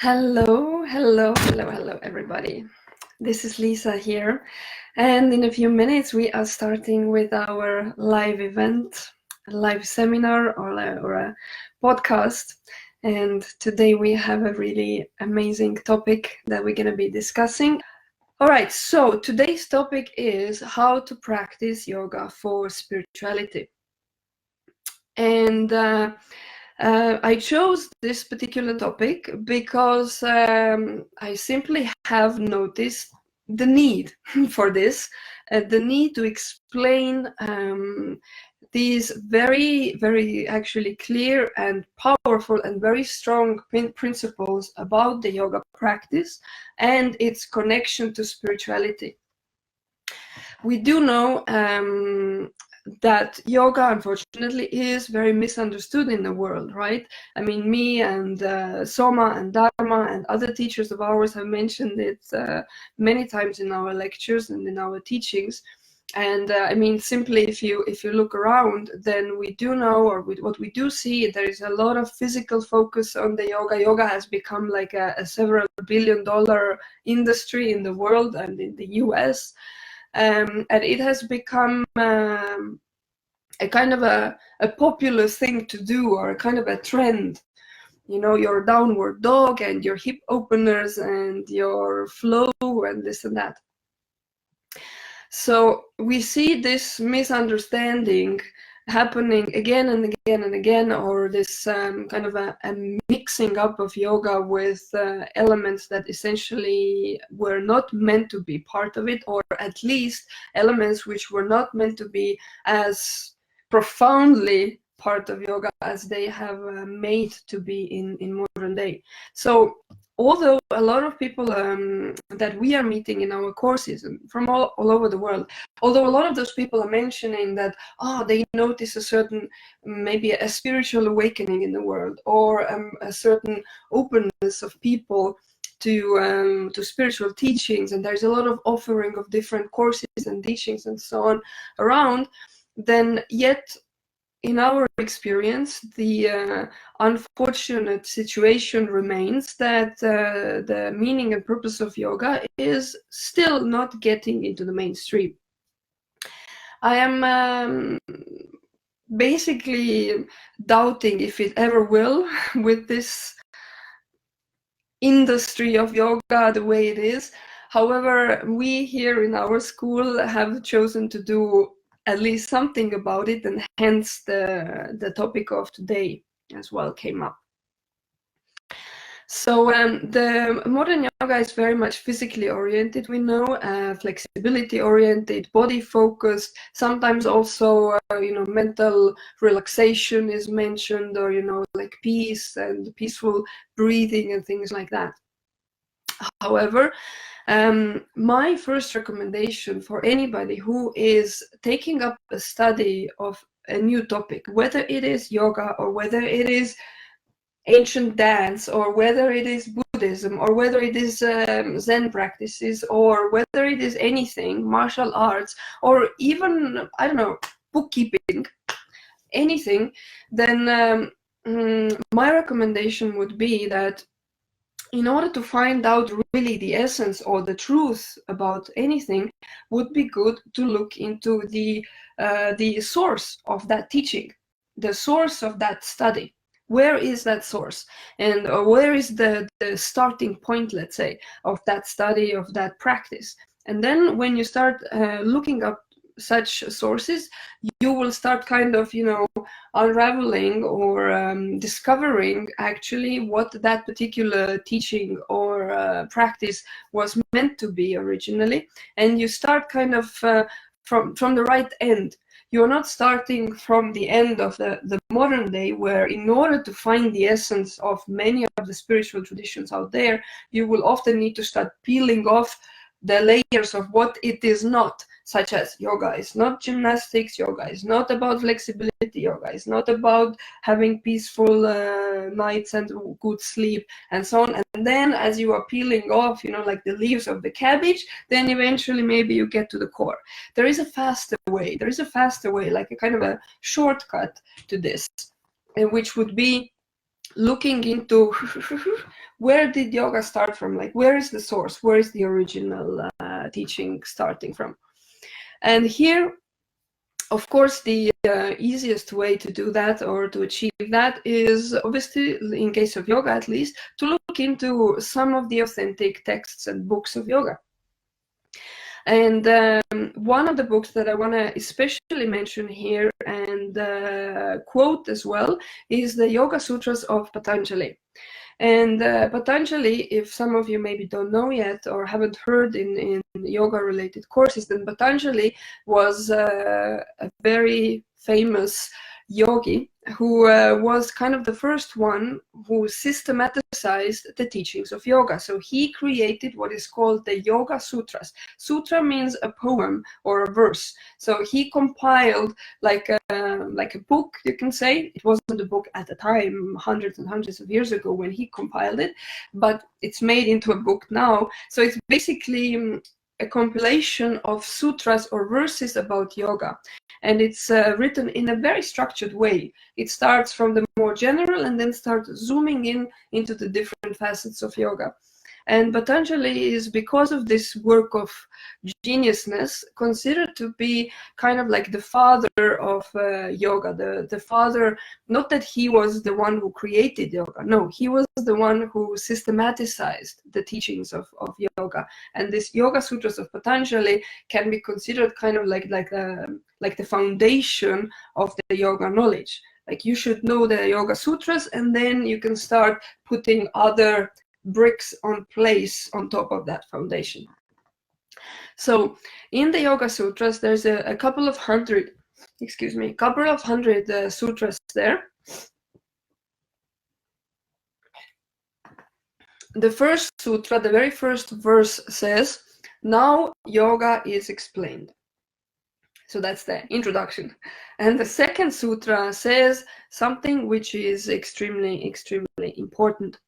Hello, everybody. This is Liisa here, and in a few minutes we are starting with our live event, a live seminar or a podcast. And today we have a really amazing topic that we're going to be discussing. All right, so today's topic is how to practice yoga for spirituality. And I chose this particular topic because I simply have noticed the need for this, the need to explain these very actually clear and powerful and very strong principles about the yoga practice and its connection to spirituality. We do know that yoga, unfortunately, is very misunderstood in the world, right? I mean, me and Soma and Dharma and other teachers of ours have mentioned it many times in our lectures and in our teachings. And I mean, simply, if you look around, then we do know, or what we do see, there is a lot of physical focus on the yoga. Yoga has become like a several billion-dollar industry in the world and in the US. And it has become a kind of a popular thing to do, or a kind of a trend. You know, your downward dog and your hip openers and your flow and this and that. So we see this misunderstanding happening again and again and again, or this kind of a mixing up of yoga with elements that essentially were not meant to be part of it, or at least elements which were not meant to be as profoundly part of yoga as they have made to be in modern day. So although a lot of people that we are meeting in our courses and from all over the world, although a lot of those people are mentioning that they notice a certain, maybe a spiritual awakening in the world, or a certain openness of people to spiritual teachings, and there's a lot of offering of different courses and teachings and so on around, then yet in our experience, the unfortunate situation remains that the meaning and purpose of yoga is still not getting into the mainstream. I am basically doubting if it ever will with this industry of yoga the way it is. However, we here in our school have chosen to do at least something about it, and hence the topic of today as well came up. So the modern yoga is very much physically oriented, we know, flexibility oriented, body focused, sometimes also mental relaxation is mentioned, or like peace and peaceful breathing and things like that. However, my first recommendation for anybody who is taking up a study of a new topic, whether it is yoga or whether it is ancient dance or whether it is Buddhism or whether it is Zen practices or whether it is anything, martial arts, or even, I don't know, bookkeeping, anything, then my recommendation would be that in order to find out really the essence or the truth about anything, would be good to look into the source of that teaching, the source of that study. Where is that source? And where is the starting point, let's say, of that study, of that practice? And then when you start looking up such sources, you will start kind of, unraveling or discovering actually what that particular teaching or practice was meant to be originally. And you start kind of from the right end. You're not starting from the end of the modern day, where in order to find the essence of many of the spiritual traditions out there, you will often need to start peeling off the layers of what it is not, such as yoga is not gymnastics, yoga is not about flexibility, yoga is not about having peaceful nights and good sleep, and so on. And then as you are peeling off, like the leaves of the cabbage, then eventually maybe you get to the core. There is a faster way, like a kind of a shortcut to this, which would be looking into where did yoga start from, like where is the source, where is the original teaching starting from. And here, of course, the easiest way to do that or to achieve that is obviously, in case of yoga at least, to look into some of the authentic texts and books of yoga. And one of the books that I want to especially mention here and quote as well is the Yoga Sutras of Patanjali. And Patanjali, if some of you maybe don't know yet or haven't heard in yoga-related courses, then Patanjali was a very famous yogi who was kind of the first one who systematized the teachings of yoga. So he created what is called the Yoga Sutras. Sutra means a poem or a verse. So he compiled like a book, you can say. It wasn't a book at the time, hundreds and hundreds of years ago when he compiled it, but it's made into a book now. So it's basically a compilation of sutras or verses about yoga. And it's written in a very structured way. It starts from the more general and then starts zooming in into the different facets of yoga. And Patanjali is, because of this work of geniusness, considered to be kind of like the father of yoga. The father, not that he was the one who created yoga. No, he was the one who systematized the teachings of yoga. And this Yoga Sutras of Patanjali can be considered kind of like the foundation of the yoga knowledge. Like, you should know the Yoga Sutras, and then you can start putting other bricks on place on top of that foundation. So in the Yoga Sutras, there's a couple of hundred sutras there. The first sutra, the very first verse says, "Now yoga is explained." So that's the introduction. And the second sutra says something which is extremely, extremely important.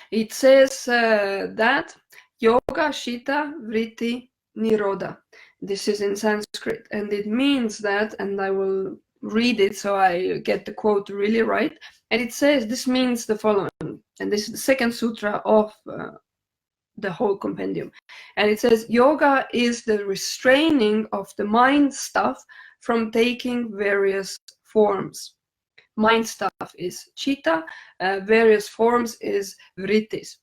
It says that yoga shita vritti nirodha. This is in Sanskrit, and it means that, and I will read it so I get the quote really right. And it says, this means the following, and this is the second sutra of the whole compendium. And it says, yoga is the restraining of the mind stuff from taking various forms. Mind stuff is chitta, various forms is vrittis.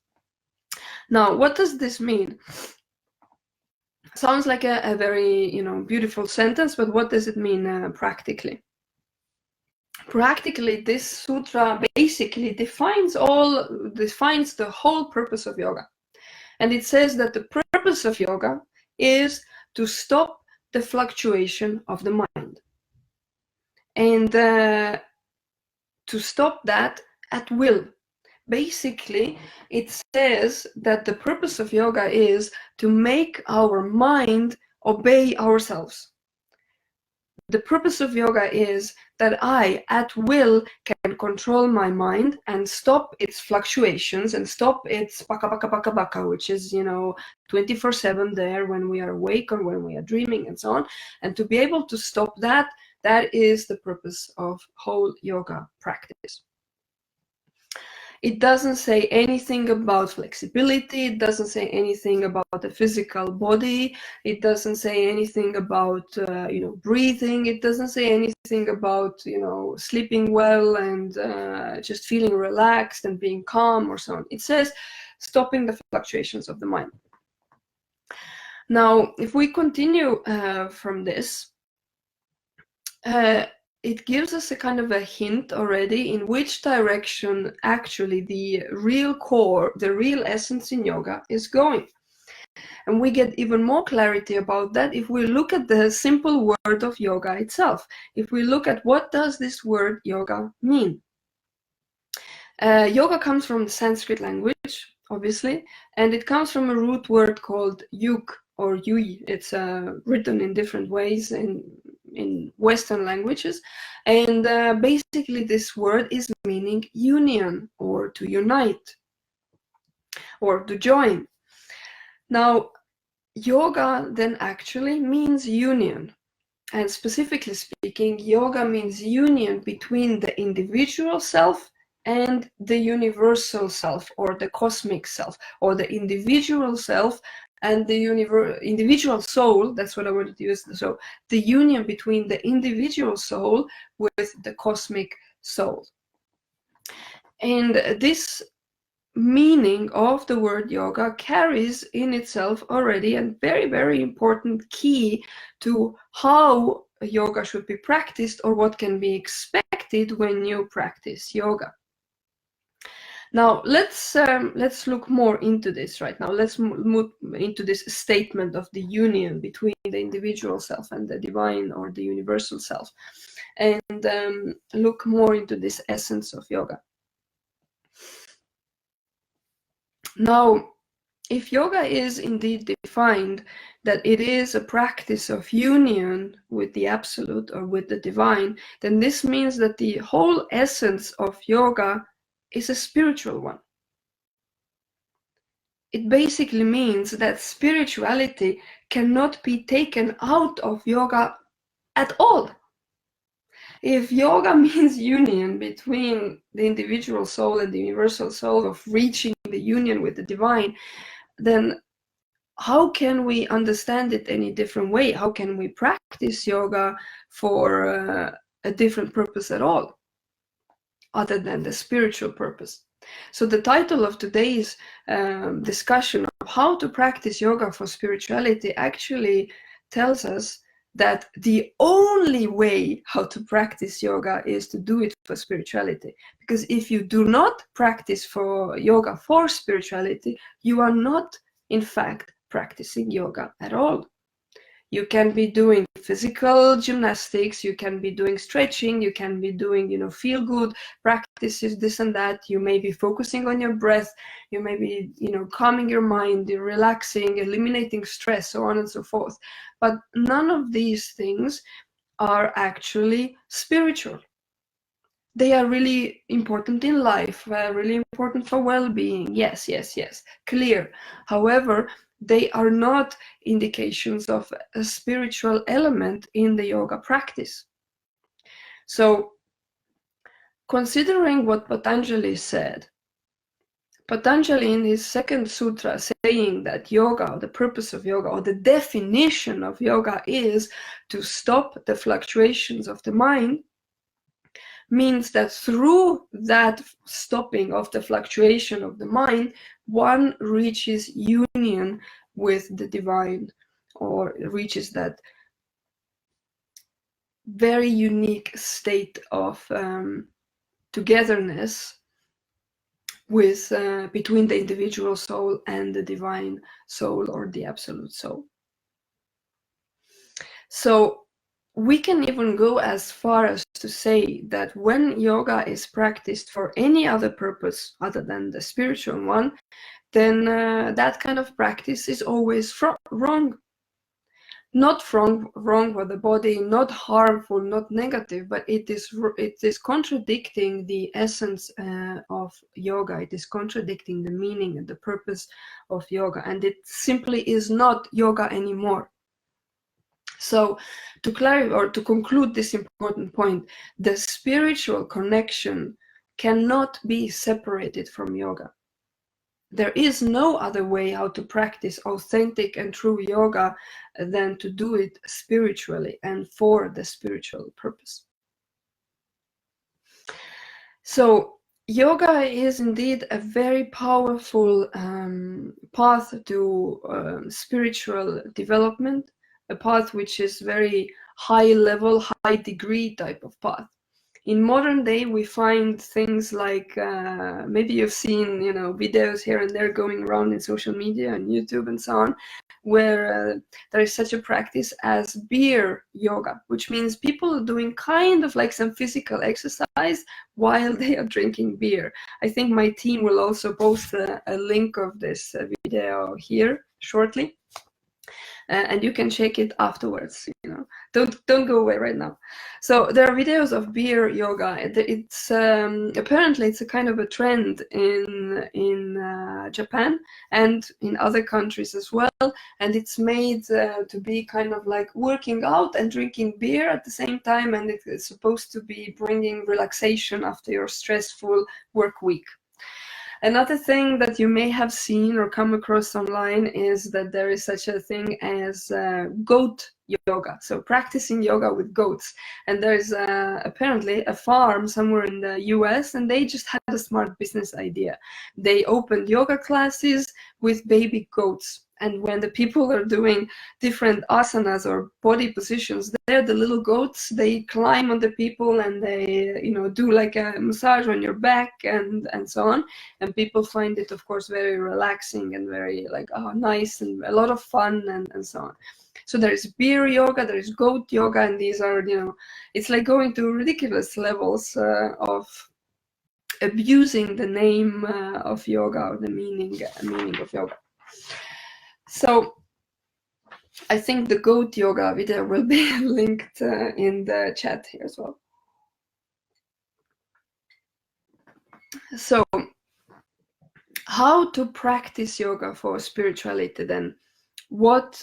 Now, what does this mean? Sounds like a very beautiful sentence, but what does it mean practically? Practically, this sutra basically defines the whole purpose of yoga. And it says that the purpose of yoga is to stop the fluctuation of the mind. And to stop that at will. Basically, it says that the purpose of yoga is to make our mind obey ourselves. The purpose of yoga is that I, at will, can control my mind and stop its fluctuations and stop its baka baka baka baka, which is 24/7 there when we are awake or when we are dreaming and so on. And to be able to stop that, that is the purpose of whole yoga practice. It doesn't say anything about flexibility. It doesn't say anything about the physical body. It doesn't say anything about breathing. It doesn't say anything about sleeping well and just feeling relaxed and being calm or so on. It says stopping the fluctuations of the mind. Now, if we continue from this, it gives us a kind of a hint already in which direction actually the real core, the real essence in yoga is going. And we get even more clarity about that if we look at the simple word of yoga itself. If we look at what does this word yoga mean. Yoga comes from the Sanskrit language, obviously, and it comes from a root word called yug or yui. It's written in different ways in Western languages, and basically this word is meaning union or to unite or to join. Now, yoga then actually means union, and specifically speaking, yoga means union between the individual self and the universal self, or the cosmic self, or the individual self and the individual soul. That's what I wanted to use. So the union between the individual soul with the cosmic soul. And this meaning of the word yoga carries in itself already a very, very important key to how yoga should be practiced, or what can be expected when you practice yoga. Now let's look more into this right now. Let's move into this statement of the union between the individual self and the divine, or the universal self, and look more into this essence of yoga. Now, if yoga is indeed defined that it is a practice of union with the absolute, or with the divine, then this means that the whole essence of yoga is a spiritual one. It basically means that spirituality cannot be taken out of yoga at all. If yoga means union between the individual soul and the universal soul, of reaching the union with the divine, then how can we understand it any different way? How can we practice yoga for a different purpose at all, other than the spiritual purpose? So the title of today's discussion of how to practice yoga for spirituality actually tells us that the only way how to practice yoga is to do it for spirituality. Because if you do not practice for yoga for spirituality, you are not, in fact, practicing yoga at all. You can be doing physical gymnastics, you can be doing stretching, you can be doing, feel good practices, this and that. You may be focusing on your breath, you may be, calming your mind, relaxing, eliminating stress, so on and so forth. But none of these things are actually spiritual. They are really important in life, really important for well-being. Yes, clear. However, they are not indications of a spiritual element in the yoga practice. So, considering what Patanjali said, Patanjali in his second sutra, saying that yoga, or the purpose of yoga, or the definition of yoga, is to stop the fluctuations of the mind, means that through that stopping of the fluctuation of the mind, one reaches union with the divine, or reaches that very unique state of togetherness with between the individual soul and the divine soul, or the absolute soul. So we can even go as far as to say that when yoga is practiced for any other purpose other than the spiritual one, then that kind of practice is always wrong. Not wrong for the body, not harmful, not negative, but it is contradicting the essence of yoga. It is contradicting the meaning and the purpose of yoga, and it simply is not yoga anymore. So to clarify, or to conclude this important point, the spiritual connection cannot be separated from yoga. There is no other way how to practice authentic and true yoga than to do it spiritually and for the spiritual purpose. So yoga is indeed a very powerful path to spiritual development, a path which is very high level, high degree type of path. In modern day, we find things like, maybe you've seen, videos here and there going around in social media and YouTube and so on, where there is such a practice as beer yoga, which means people are doing kind of like some physical exercise while they are drinking beer. I think my team will also post a link of this video here shortly. and you can check it afterwards. Don't go away right now. So there are videos of beer yoga. It's apparently it's a kind of a trend in Japan and in other countries as well, and it's made to be kind of like working out and drinking beer at the same time, and it's supposed to be bringing relaxation after your stressful work week. Another thing that you may have seen or come across online is that there is such a thing as goat yoga, so practicing yoga with goats. And there's apparently a farm somewhere in the US, and they just had a smart business idea. They opened yoga classes with baby goats. And when the people are doing different asanas or body positions, they're the little goats. They climb on the people and they, do like a massage on your back and so on. And people find it, of course, very relaxing and very like, oh, nice and a lot of fun and so on. So there is beer yoga, there is goat yoga, and these are, it's like going to ridiculous levels of abusing the name of yoga or the meaning of yoga. So I think the goat yoga video will be linked in the chat here as well. So how to practice yoga for spirituality then? What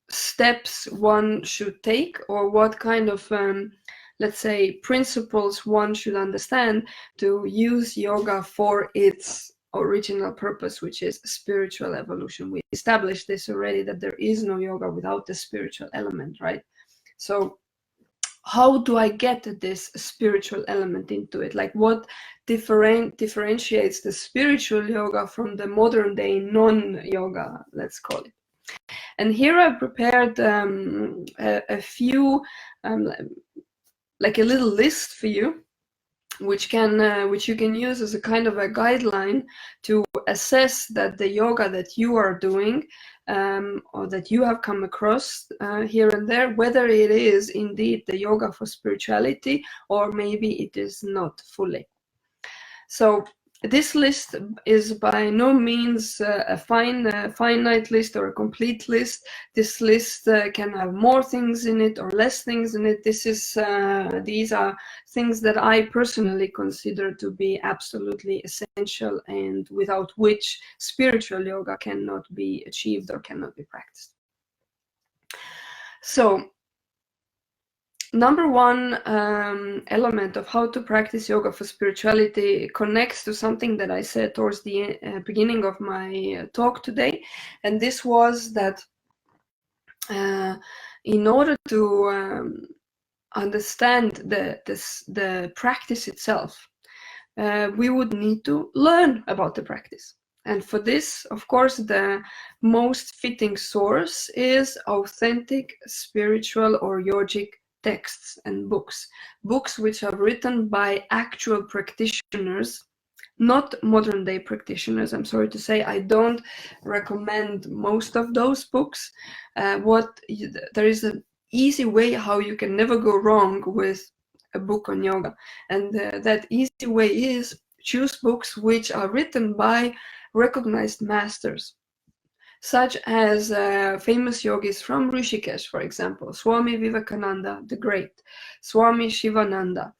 steps one should take, or what kind of let's say principles one should understand to use yoga for its original purpose, which is spiritual evolution. We established this already, that there is no yoga without the spiritual element, right? So how do I get this spiritual element into it? Like what differentiates the spiritual yoga from the modern day non-yoga, let's call it. And here I prepared a few, like a little list for you, which you can use as a kind of a guideline to assess that the yoga that you are doing or that you have come across here and there, whether it is indeed the yoga for spirituality or maybe it is not fully. So this list is by no means a finite list or a complete list. This list can have more things in it or less things in it. These are things that I personally consider to be absolutely essential and without which spiritual yoga cannot be achieved or cannot be practiced. So number one element of how to practice yoga for spirituality connects to something that I said towards the beginning of my talk today, and this was that in order to understand the practice itself, we would need to learn about the practice. And for this, of course, the most fitting source is authentic spiritual or yogic texts and books which are written by actual practitioners, not modern day practitioners. I'm sorry to say, I don't recommend most of those books. There is an easy way how you can never go wrong with a book on yoga, and that easy way is choose books which are written by recognized masters, such as famous yogis from Rishikesh, for example, Swami Vivekananda the Great, Swami Shivananda.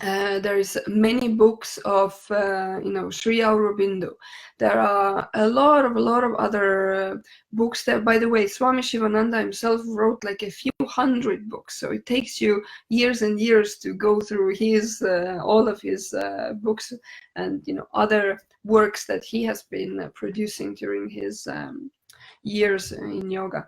There is many books of Sri Aurobindo. There are a lot of other books there. By the way, Swami Shivananda himself wrote like a few hundred books, so it takes you years and years to go through his all of his books and other works that he has been producing during his years in yoga.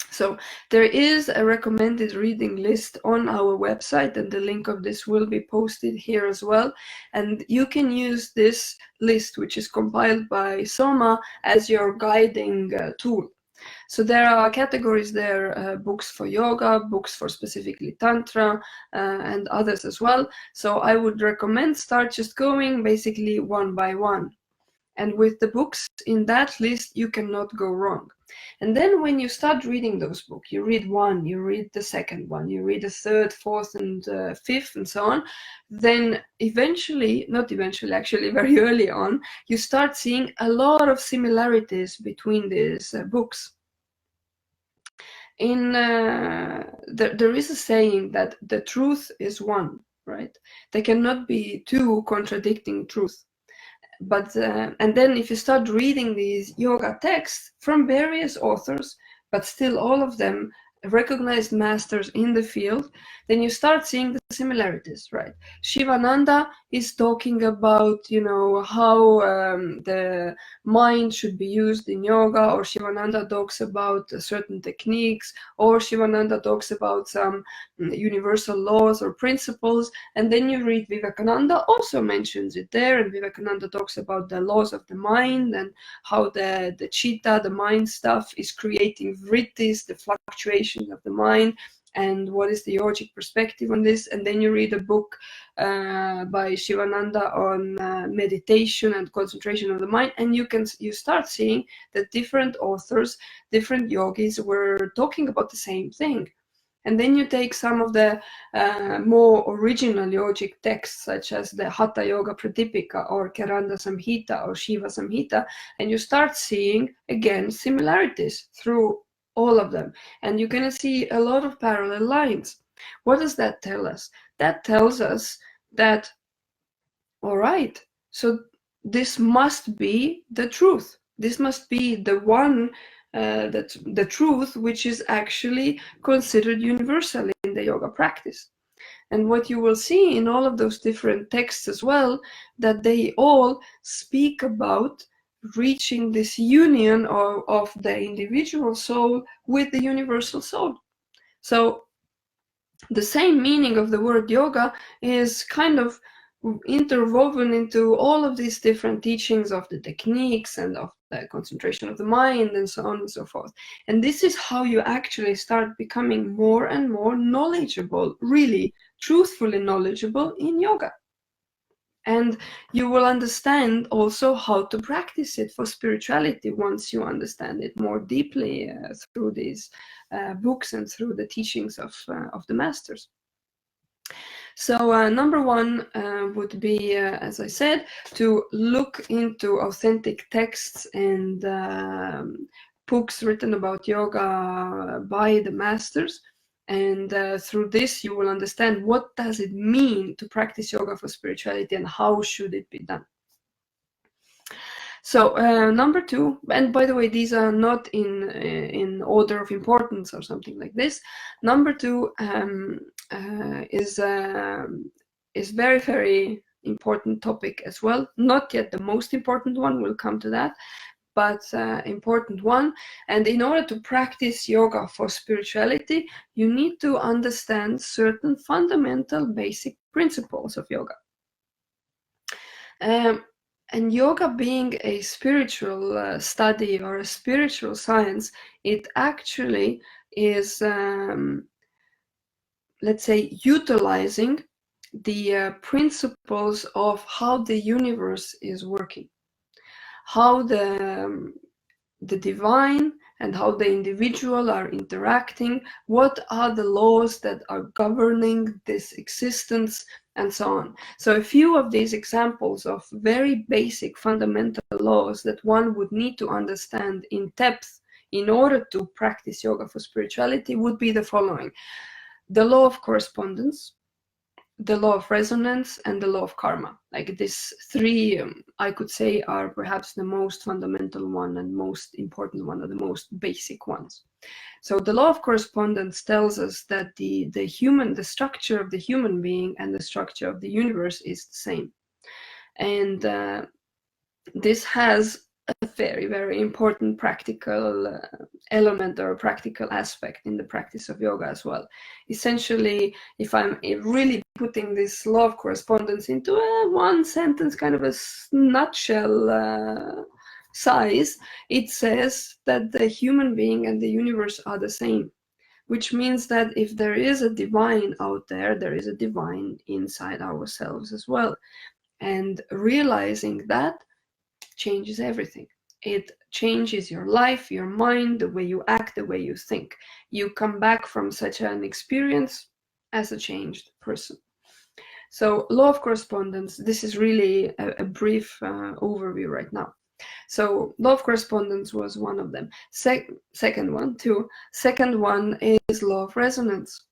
So there is a recommended reading list on our website, and the link of this will be posted here as well. And you can use this list, which is compiled by Soma, as your guiding tool. So there are categories there, books for yoga, books for specifically Tantra, and others as well. So I would recommend start just going basically one by one. And with the books in that list, you cannot go wrong. And then when you start reading those books, you read one, you read the second one, you read the third, fourth, and fifth, and so on, then eventually, not eventually, actually very early on, you start seeing a lot of similarities between these books. There is a saying that the truth is one, right? There cannot be two contradicting truths. But and then if you start reading these yoga texts from various authors, but still all of them recognized masters in the field, then you start seeing the similarities, right? Shivananda is talking about, how the mind should be used in yoga, or Shivananda talks about certain techniques, or Shivananda talks about some universal laws or principles. And then you read Vivekananda also mentions it there, and Vivekananda talks about the laws of the mind and how the chitta, the mind stuff, is creating vrittis, the fluctuation of the mind, and what is the yogic perspective on this. And then you read a book by Shivananda on meditation and concentration of the mind, and you start seeing that different authors, different yogis were talking about the same thing. And then you take some of the more original yogic texts, such as the Hatha Yoga Pratipika or Keranda Samhita or Shiva Samhita, and you start seeing, again, similarities through all of them. And you're going to see a lot of parallel lines. What does that tell us? That tells us that, all right, so this must be the truth. This must be the one, the truth which is actually considered universal in the yoga practice. And what you will see in all of those different texts as well, that they all speak about reaching this union of the individual soul with the universal soul. So the same meaning of the word yoga is kind of interwoven into all of these different teachings of the techniques and of the concentration of the mind and so on and so forth. And this is how you actually start becoming more and more knowledgeable, really truthfully knowledgeable in yoga. And you will understand also how to practice it for spirituality once you understand it more deeply through these books and through the teachings of the masters. So number one would be, as I said, to look into authentic texts and books written about yoga by the masters. And through this, you will understand what does it mean to practice yoga for spirituality and how should it be done. So number two, and by the way, these are not in order of importance or something like this. Number two is very, very important topic as well. Not yet the most important one, we'll come to that, but important one. And in order to practice yoga for spirituality, you need to understand certain fundamental basic principles of yoga. And yoga being a spiritual study or a spiritual science, it actually is, let's say, utilizing the principles of how the universe is working, how the divine and how the individual are interacting, what are the laws that are governing this existence, and so on. So a few of these examples of very basic fundamental laws that one would need to understand in depth in order to practice yoga for spirituality would be the following: the law of correspondence, the law of resonance, and the law of karma. Like these three, I could say, are perhaps the most fundamental one and most important one, or the most basic ones. So the law of correspondence tells us that the structure of the human being and the structure of the universe is the same. And this has a very, very important practical element or a practical aspect in the practice of yoga as well. Essentially, if I'm really putting this law of correspondence into one sentence, kind of a nutshell size, it says that the human being and the universe are the same, which means that if there is a divine out there, there is a divine inside ourselves as well. And realizing that changes everything. It changes your life, your mind, the way you act, the way you think. You come back from such an experience as a changed person. So law of correspondence, this is really a brief overview right now. So law of correspondence was one of them. Second one is law of resonance.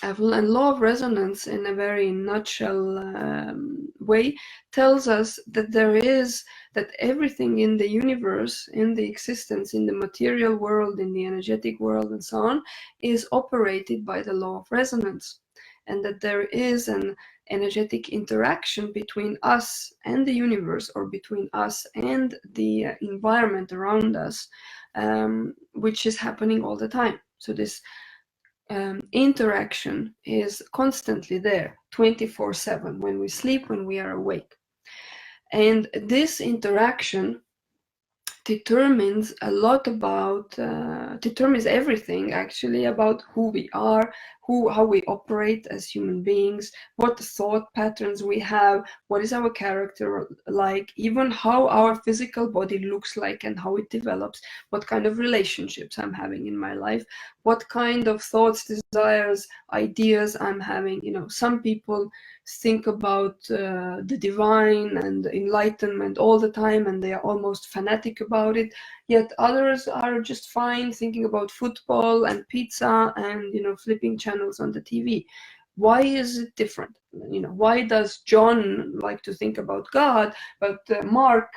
And law of resonance, in a very nutshell way, tells us that that everything in the universe, in the existence, in the material world, in the energetic world, and so on, is operated by the law of resonance, and that there is an energetic interaction between us and the universe, or between us and the environment around us, which is happening all the time. So this interaction is constantly there, 24/7, when we sleep, when we are awake. And this interaction determines a lot about, determines everything actually about who we are, how we operate as human beings, what thought patterns we have, what is our character like, even how our physical body looks like and how it develops, what kind of relationships I'm having in my life, what kind of thoughts, desires, ideas I'm having. You know, some people think about the divine and enlightenment all the time, and they are almost fanatic about it, yet others are just fine thinking about football and pizza and, you know, flipping channels on the TV. Why is it different? You know, why does John like to think about God, but Mark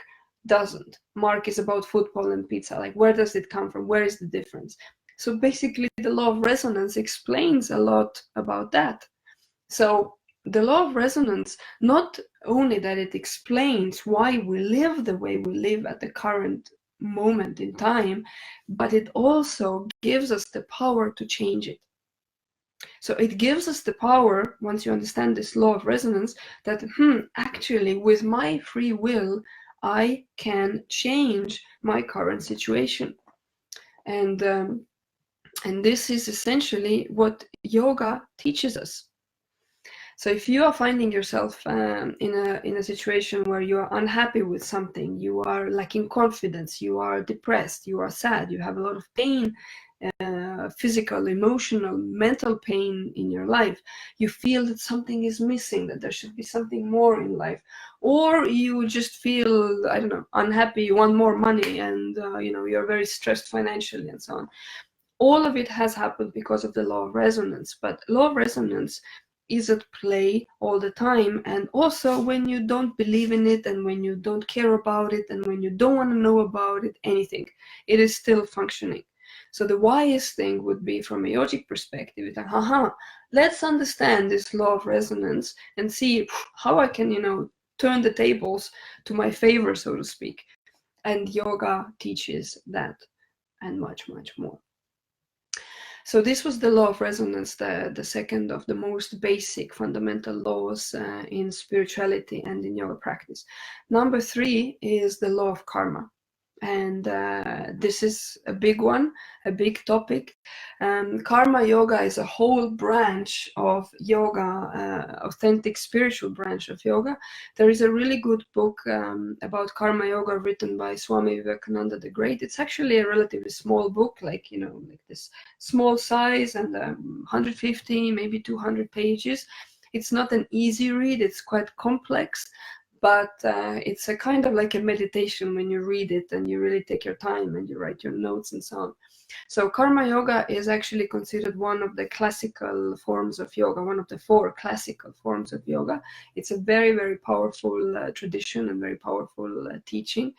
doesn't? Mark is about football and pizza. Like, where does it come from? Where is the difference? So basically the law of resonance explains a lot about that. So the law of resonance, not only that it explains why we live the way we live at the current moment in time, but it also gives us the power to change it. So it gives us the power, once you understand this law of resonance, that actually with my free will, I can change my current situation. And this is essentially what yoga teaches us. So if you are finding yourself in a situation where you are unhappy with something, you are lacking confidence, you are depressed, you are sad, you have a lot of pain, physical, emotional, mental pain in your life, you feel that something is missing, that there should be something more in life, or you just feel, I don't know, unhappy, you want more money, and you know, you're very stressed financially and so on. All of it has happened because of the law of resonance. But law of resonance is at play all the time, and also when you don't believe in it, and when you don't care about it, and when you don't want to know about it, anything, it is still functioning. So the wisest thing would be, from a yogic perspective, that let's understand this law of resonance and see how I can, you know, turn the tables to my favor, so to speak. And yoga teaches that, and much, much more. So this was the law of resonance, the second of the most basic fundamental laws in spirituality and in yoga practice. Number 3 is the law of karma. And this is a big one, a big topic. Karma yoga is a whole branch of yoga, authentic spiritual branch of yoga. There is a really good book about karma yoga written by Swami Vivekananda the Great. It's actually a relatively small book, like, you know, like this small size, and 150, maybe 200 pages. It's not an easy read, it's quite complex. But it's a kind of like a meditation when you read it, and you really take your time and you write your notes and so on. So karma yoga is actually considered one of the classical forms of yoga, one of the 4 classical forms of yoga. It's a very, very powerful tradition and very powerful teaching.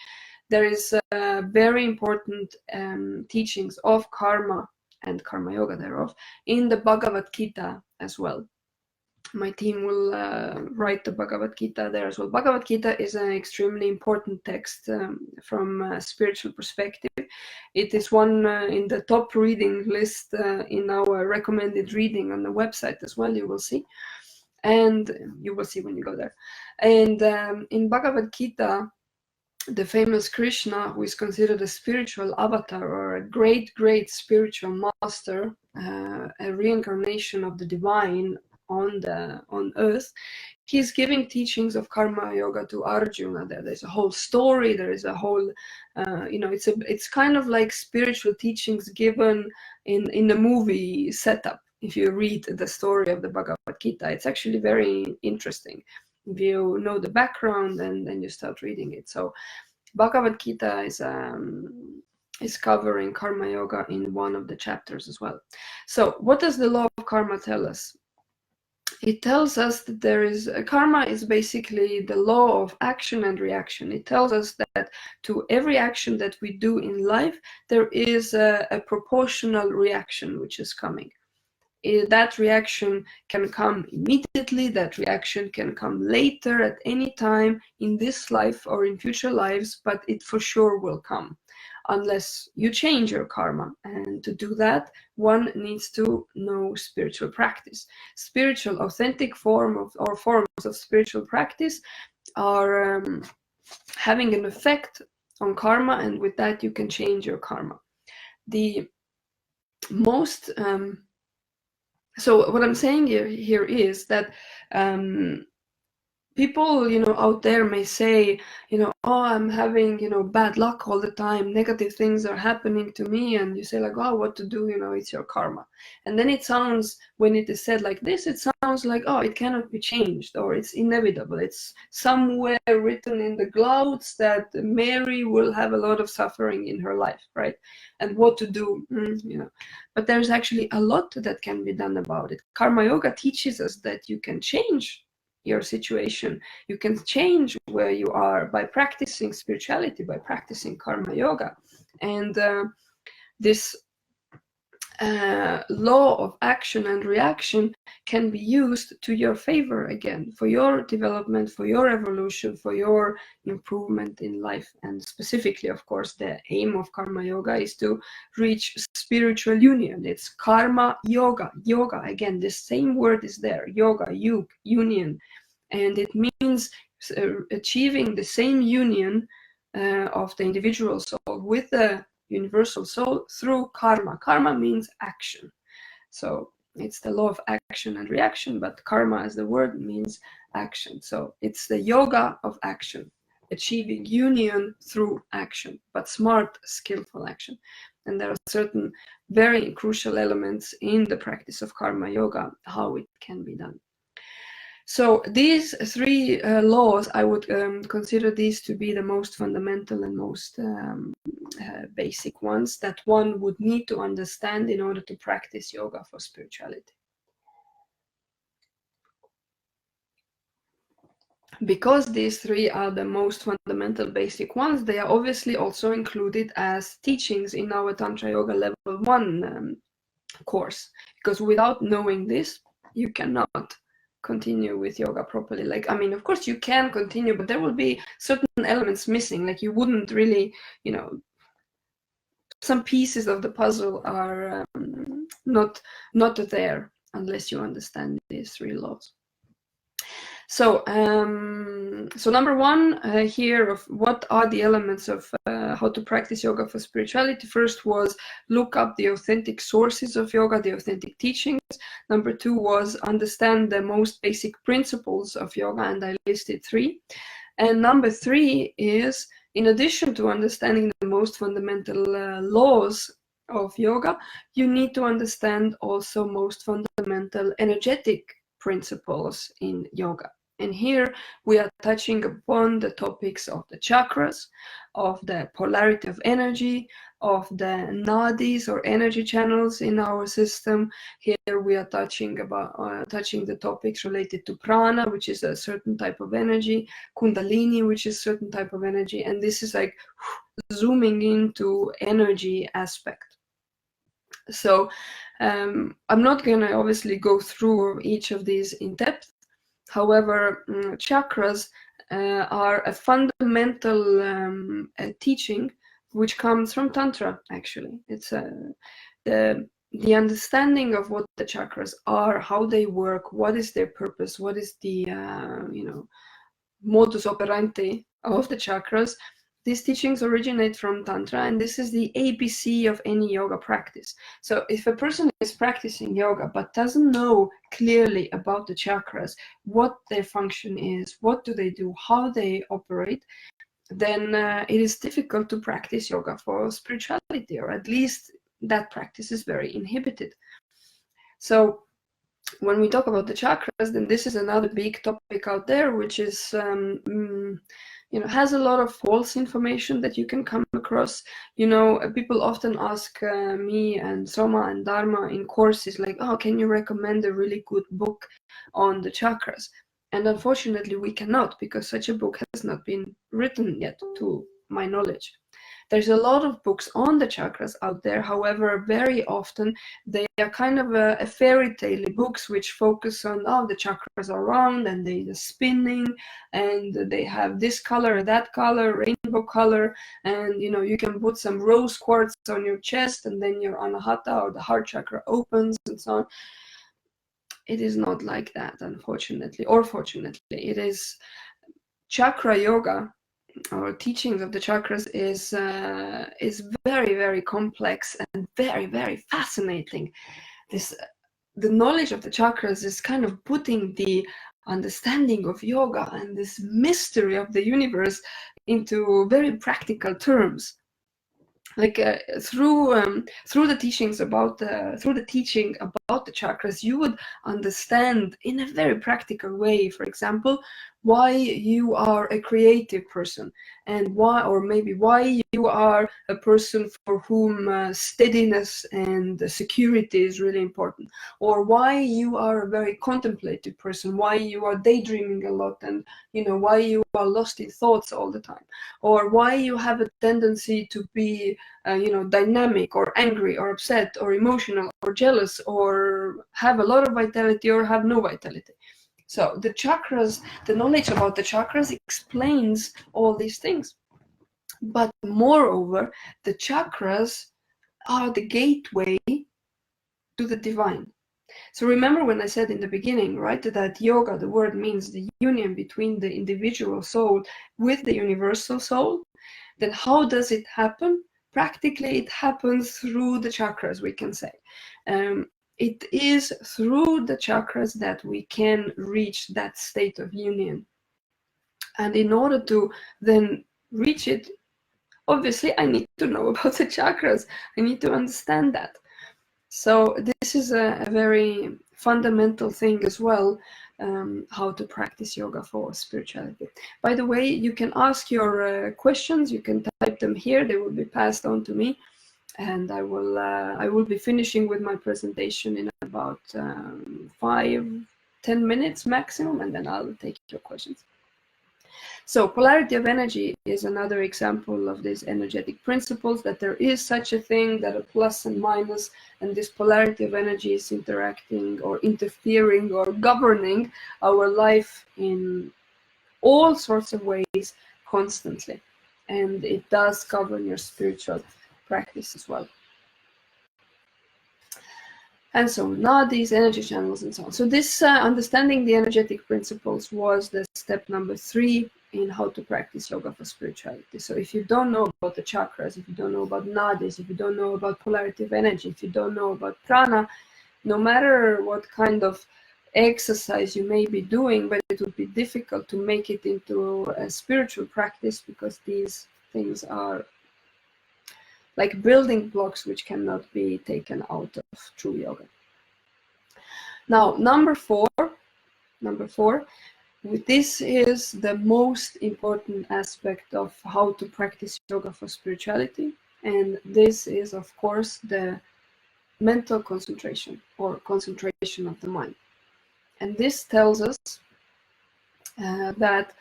There is very important teachings of karma and karma yoga thereof in the Bhagavad Gita as well. My team will write the Bhagavad Gita there as well. Bhagavad Gita is an extremely important text from a spiritual perspective. It is one in the top reading list in our recommended reading on the website as well, you will see. And you will see when you go there. And in Bhagavad Gita, the famous Krishna, who is considered a spiritual avatar or a great, great spiritual master, a reincarnation of the divine on earth, he's giving teachings of karma yoga to Arjuna. There's a whole story. There is a whole, it's kind of like spiritual teachings given in a movie setup. If you read the story of the Bhagavad Gita, it's actually very interesting. If you know the background and then you start reading it. So Bhagavad Gita is covering karma yoga in one of the chapters as well. So what does the law of karma tell us? It tells us that karma is basically the law of action and reaction. It tells us that to every action that we do in life, there is a proportional reaction which is coming. That reaction can come immediately, that reaction can come later at any time in this life or in future lives, but it for sure will come unless you change your karma. And to do that, one needs to know spiritual practice. Spiritual, authentic forms of spiritual practice are having an effect on karma, and with that you can change your karma. The most so what I'm saying here is that people, out there may say, oh, I'm having, bad luck all the time. Negative things are happening to me. And you say like, oh, what to do? It's your karma. And then it sounds, when it is said like this, it sounds like, oh, it cannot be changed, or it's inevitable. It's somewhere written in the clouds that Mary will have a lot of suffering in her life, right? And what to do, But there's actually a lot that can be done about it. Karma yoga teaches us that you can change your situation. You can change where you are by practicing spirituality, by practicing karma yoga. And this law of action and reaction can be used to your favor again, for your development, for your evolution, for your improvement in life. And specifically, of course, the aim of karma yoga is to reach spiritual union. It's karma yoga. Yoga, again, the same word is there. Yoga, yug, union. And it means achieving the same union of the individual soul with the universal soul through karma. Karma means action. So it's the law of action and reaction, but karma as the word means action. So it's the yoga of action, achieving union through action, but smart, skillful action. And there are certain very crucial elements in the practice of karma yoga, how it can be done. So these three laws, I would consider these to be the most fundamental and most basic ones that one would need to understand in order to practice yoga for spirituality. Because these three are the most fundamental basic ones, they are obviously also included as teachings in our Tantra Yoga Level 1 course. Because without knowing this, you cannot continue with yoga properly. Of course you can continue, but there will be certain elements missing. Like you wouldn't really, some pieces of the puzzle are not there unless you understand these three laws. So, so number one here of what are the elements of how to practice yoga for spirituality. First was look up the authentic sources of yoga, the authentic teachings. Number two was understand the most basic principles of yoga, and I listed three. And number three is, in addition to understanding the most fundamental laws of yoga, you need to understand also most fundamental energetic principles in yoga. And here we are touching upon the topics of the chakras, of the polarity of energy, of the nadis or energy channels in our system. Here we are touching the topics related to prana, which is a certain type of energy, kundalini, which is a certain type of energy, and this is like zooming into energy aspect. So I'm not going to obviously go through each of these in depth. However, chakras are a fundamental teaching which comes from Tantra, actually. It's the understanding of what the chakras are, how they work, what is their purpose, what is the modus operandi of the chakras, These teachings originate from Tantra, and this is the ABC of any yoga practice. So if a person is practicing yoga but doesn't know clearly about the chakras, what their function is, what do they do, how they operate, then it is difficult to practice yoga for spirituality, or at least that practice is very inhibited. So when we talk about the chakras, then this is another big topic out there, which is has a lot of false information that you can come across. People often ask me and Soma and Dharma in courses like, oh, can you recommend a really good book on the chakras? And unfortunately, we cannot, because such a book has not been written yet, to my knowledge. There's a lot of books on the chakras out there. However, very often they are kind of a fairy tale books which focus on, oh, the chakras are round and they're spinning and they have this color, that color, rainbow color, and you can put some rose quartz on your chest and then your anahata or the heart chakra opens and so on. It is not like that, unfortunately, or fortunately. It is chakra yoga, or teachings of the chakras, is very, very complex and very, very fascinating. The knowledge of the chakras is kind of putting the understanding of yoga and this mystery of the universe into very practical terms. Like through the teachings through the teaching about the chakras, you would understand in a very practical way, for example, why you are a creative person, and why you are a person for whom steadiness and security is really important, or why you are a very contemplative person, why you are daydreaming a lot, and why you are lost in thoughts all the time, or why you have a tendency to be dynamic or angry or upset or emotional or jealous, or have a lot of vitality or have no vitality. So the chakras, the knowledge about the chakras explains all these things. But moreover, the chakras are the gateway to the divine. So remember when I said in the beginning, right, that yoga, the word means the union between the individual soul with the universal soul. Then how does it happen? Practically, it happens through the chakras, we can say. It is through the chakras that we can reach that state of union. And in order to then reach it, obviously, I need to know about the chakras. I need to understand that. So this is a very fundamental thing as well, how to practice yoga for spirituality. By the way, you can ask your questions. You can type them here. They will be passed on to me, and I will be finishing with my presentation in about 5-10 minutes maximum, and then I'll take your questions. So polarity of energy is another example of these energetic principles, that there is such a thing, that a plus and minus, and this polarity of energy is interacting or interfering or governing our life in all sorts of ways constantly. And it does govern your spiritual practice as well. And so now these energy channels and so on. So this understanding the energetic principles was the step number 3 in how to practice yoga for spirituality. So if you don't know about the chakras, if you don't know about nadis, if you don't know about polarity of energy, if you don't know about prana, no matter what kind of exercise you may be doing, but it would be difficult to make it into a spiritual practice, because these things are like building blocks which cannot be taken out of true yoga. Now, number four, this is the most important aspect of how to practice yoga for spirituality. And this is, of course, the mental concentration, or concentration of the mind. And this tells us that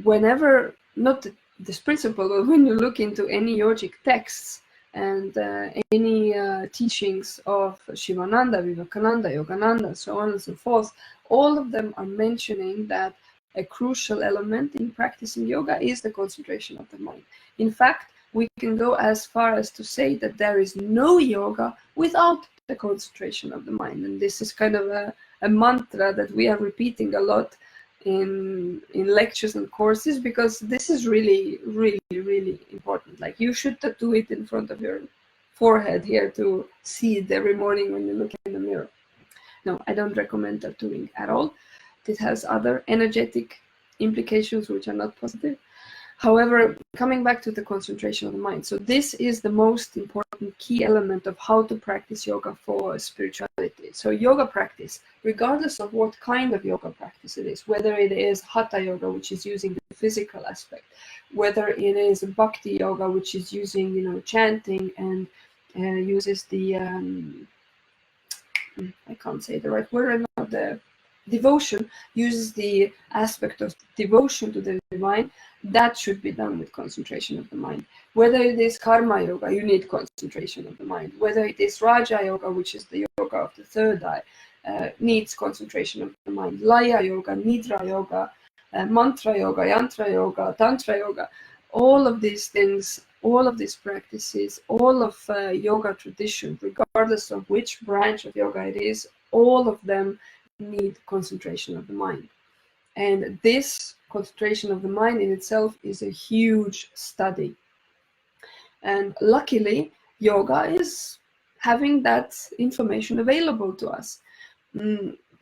whenever, not this principle, but when you look into any yogic texts and any teachings of Shivananda, Vivekananda, Yogananda, so on and so forth, all of them are mentioning that a crucial element in practicing yoga is the concentration of the mind. In fact, we can go as far as to say that there is no yoga without the concentration of the mind. And this is kind of a mantra that we are repeating a lot in lectures and courses, because this is really, really, really important. Like, you should tattoo it in front of your forehead here to see it every morning when you look in the mirror. No, I don't recommend tattooing at all. It has other energetic implications which are not positive. However, coming back to the concentration of the mind, so this is the most important key element of how to practice yoga for spirituality. So yoga practice, regardless of what kind of yoga practice it is, whether it is hatha yoga, which is using the physical aspect, whether it is bhakti yoga, which is using, you know, chanting and uses the I can't say the right word right now, the devotion, uses the aspect of devotion to the divine, that should be done with concentration of the mind. Whether it is karma yoga, you need concentration of the mind. Whether it is raja yoga, which is the yoga of the third eye, needs concentration of the mind. Laya yoga, nidra yoga, mantra yoga, yantra yoga, tantra yoga, all of these things, all of these practices, all of yoga tradition, regardless of which branch of yoga it is, all of them need concentration of the mind. And this concentration of the mind in itself is a huge study. And luckily, yoga is having that information available to us.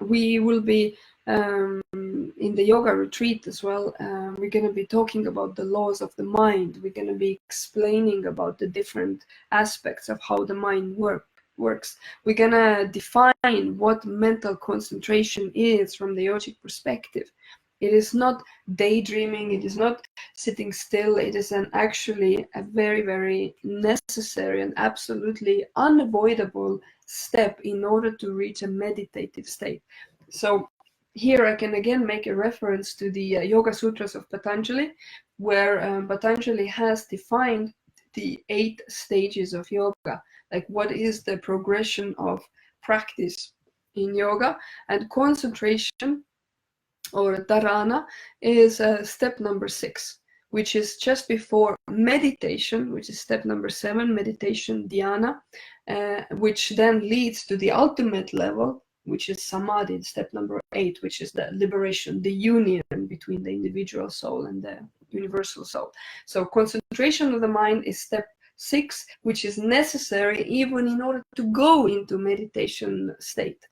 We will be in the yoga retreat as well. We're going to be talking about the laws of the mind. We're going to be explaining about the different aspects of how the mind works. We're going to define what mental concentration is from the yogic perspective. It is not daydreaming, it is not sitting still, it is actually a very, very necessary and absolutely unavoidable step in order to reach a meditative state. So here I can again make a reference to the Yoga Sutras of Patanjali, where Patanjali has defined the 8 stages of yoga, like what is the progression of practice in yoga, and concentration or dharana is step number 6, which is just before meditation, which is step number 7, meditation dhyana, which then leads to the ultimate level, which is samadhi, step number 8, which is the liberation, the union between the individual soul and the universal soul. So concentration of the mind is step 6, which is necessary even in order to go into meditation state.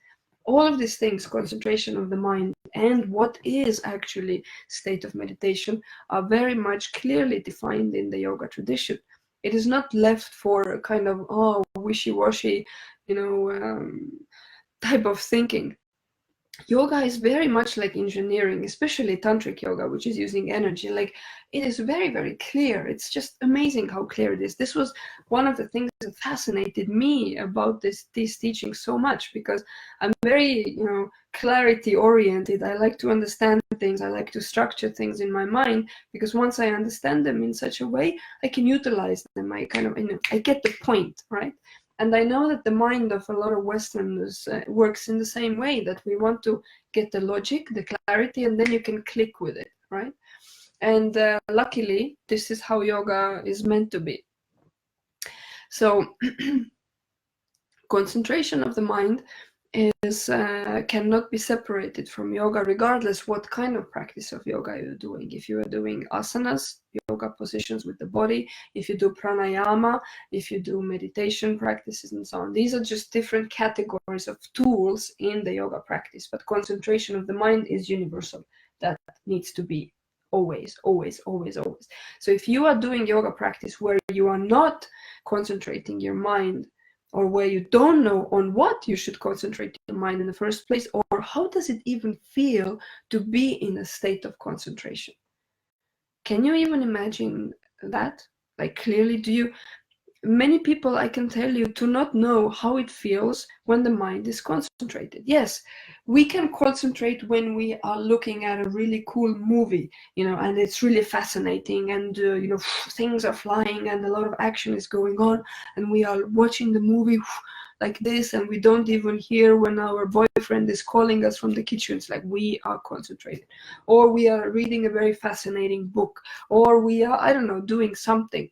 All of these things, concentration of the mind and what is actually state of meditation, are very much clearly defined in the yoga tradition. It is not left for a kind of wishy-washy, type of thinking. Yoga is very much like engineering, especially Tantric yoga, which is using energy. Like, it is very, very clear. It's just amazing how clear it is. This was one of the things that fascinated me about these teachings so much, because I'm very, clarity oriented. I like to understand things. I like to structure things in my mind, because once I understand them in such a way, I can utilize them. I kind of, I get the point, right? And I know that the mind of a lot of Westerners works in the same way, that we want to get the logic, the clarity, and then you can click with it, right? And luckily, this is how yoga is meant to be. So concentration of the mind is cannot be separated from yoga, regardless what kind of practice of yoga you're doing. If you are doing asanas, yoga positions with the body, if you do pranayama, if you do meditation practices and so on, these are just different categories of tools in the yoga practice. But concentration of the mind is universal. That needs to be always, always, always, always. So if you are doing yoga practice where you are not concentrating your mind, or where you don't know on what you should concentrate your mind in the first place, or how does it even feel to be in a state of concentration? Can you even imagine that? Like, clearly, many people, I can tell you, do not know how it feels when the mind is concentrated. Yes, we can concentrate when we are looking at a really cool movie, and it's really fascinating, and things are flying and a lot of action is going on, and we are watching the movie like this, and we don't even hear when our boyfriend is calling us from the kitchen. It's like we are concentrated, or we are reading a very fascinating book, or we are, I don't know, doing something.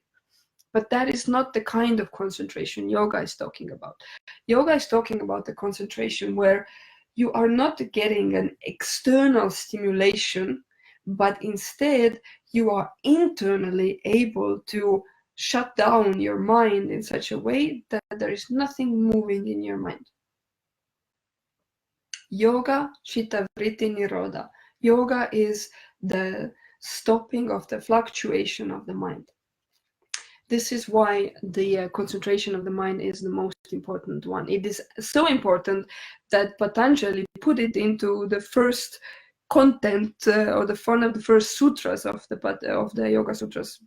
But that is not the kind of concentration yoga is talking about. Yoga is talking about the concentration where you are not getting an external stimulation, but instead you are internally able to shut down your mind in such a way that there is nothing moving in your mind. Yoga, Chitta Vritti Nirodha. Yoga is the stopping of the fluctuation of the mind. This is why the concentration of the mind is the most important one. It is so important that Patanjali put it into the first content or one of the first sutras of the Yoga Sutras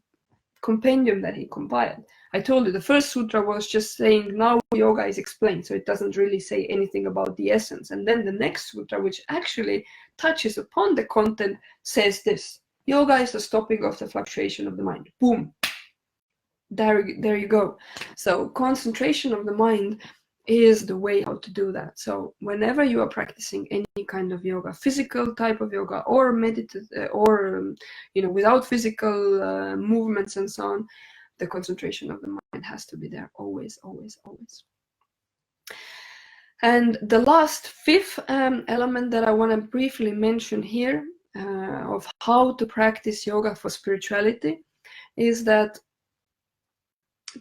compendium that he compiled. I told you the first sutra was just saying now yoga is explained, so it doesn't really say anything about the essence. And then the next sutra, which actually touches upon the content, says this: yoga is the stopping of the fluctuation of the mind. Boom. There you go. So concentration of the mind is the way how to do that. So whenever you are practicing any kind of yoga, physical type of yoga or meditative or without physical movements and so on, the concentration of the mind has to be there always, always, always. And the last fifth element that I want to briefly mention here of how to practice yoga for spirituality is that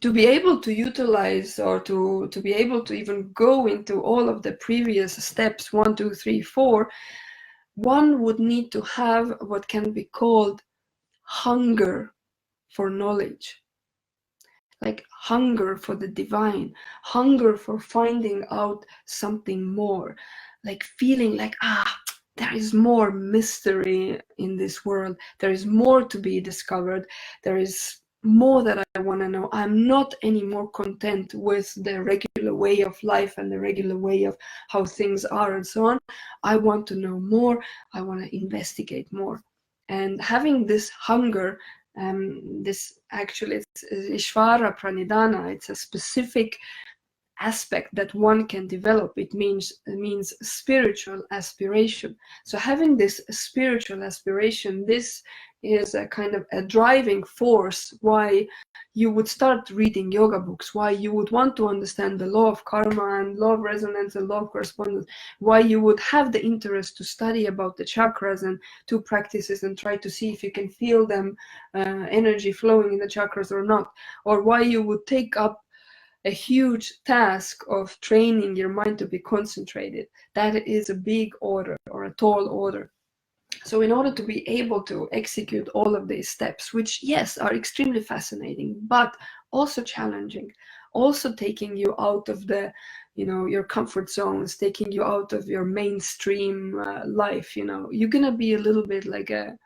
to be able to utilize or to be able to even go into all of the previous steps, 1, 2, 3, 4, one would need to have what can be called hunger for knowledge. Like hunger for the divine, hunger for finding out something more, like feeling like, there is more mystery in this world, there is more to be discovered, there is more that I want to know. I'm not anymore content with the regular way of life and the regular way of how things are and so on. I want to know more, I want to investigate more. And having this hunger, this actually it's Ishvara Pranidhana, it's a specific aspect that one can develop. It means spiritual aspiration. So having this spiritual aspiration, this is a kind of a driving force why you would start reading yoga books, why you would want to understand the law of karma and law of resonance and law of correspondence, why you would have the interest to study about the chakras and 2 practices and try to see if you can feel them energy flowing in the chakras or not, or why you would take up a huge task of training your mind to be concentrated. That is a big order or a tall order. So in order to be able to execute all of these steps, which yes are extremely fascinating but also challenging, also taking you out of the your comfort zones, taking you out of your mainstream life, you're gonna be a little bit like a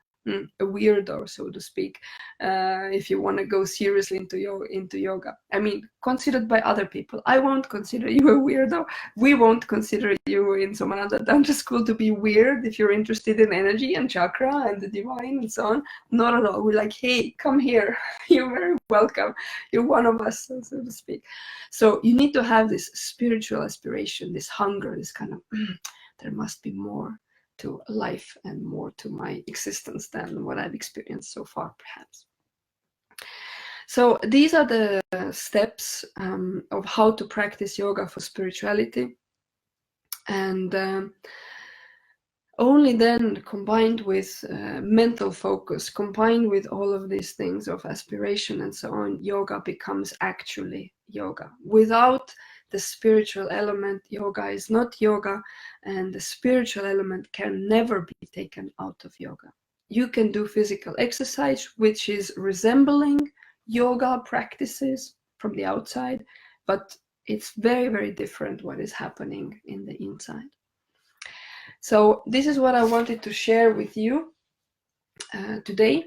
weirdo, so to speak, if you want to go seriously into yoga. I mean, considered by other people. I won't consider you a weirdo. We won't consider you in Somananda Tantra School to be weird if you're interested in energy and chakra and the divine and so on. Not at all. We're like, hey, come here. You're very welcome. You're one of us, so to speak. So you need to have this spiritual aspiration, this hunger, this kind of, there must be more to life and more to my existence than what I've experienced so far, perhaps. So these are the steps of how to practice yoga for spirituality. And only then, combined with mental focus, combined with all of these things of aspiration and so on, yoga becomes actually yoga. Without the spiritual element, yoga is not yoga, and the spiritual element can never be taken out of yoga. You can do physical exercise, which is resembling yoga practices from the outside, but it's very, very different what is happening in the inside. So this is what I wanted to share with you today.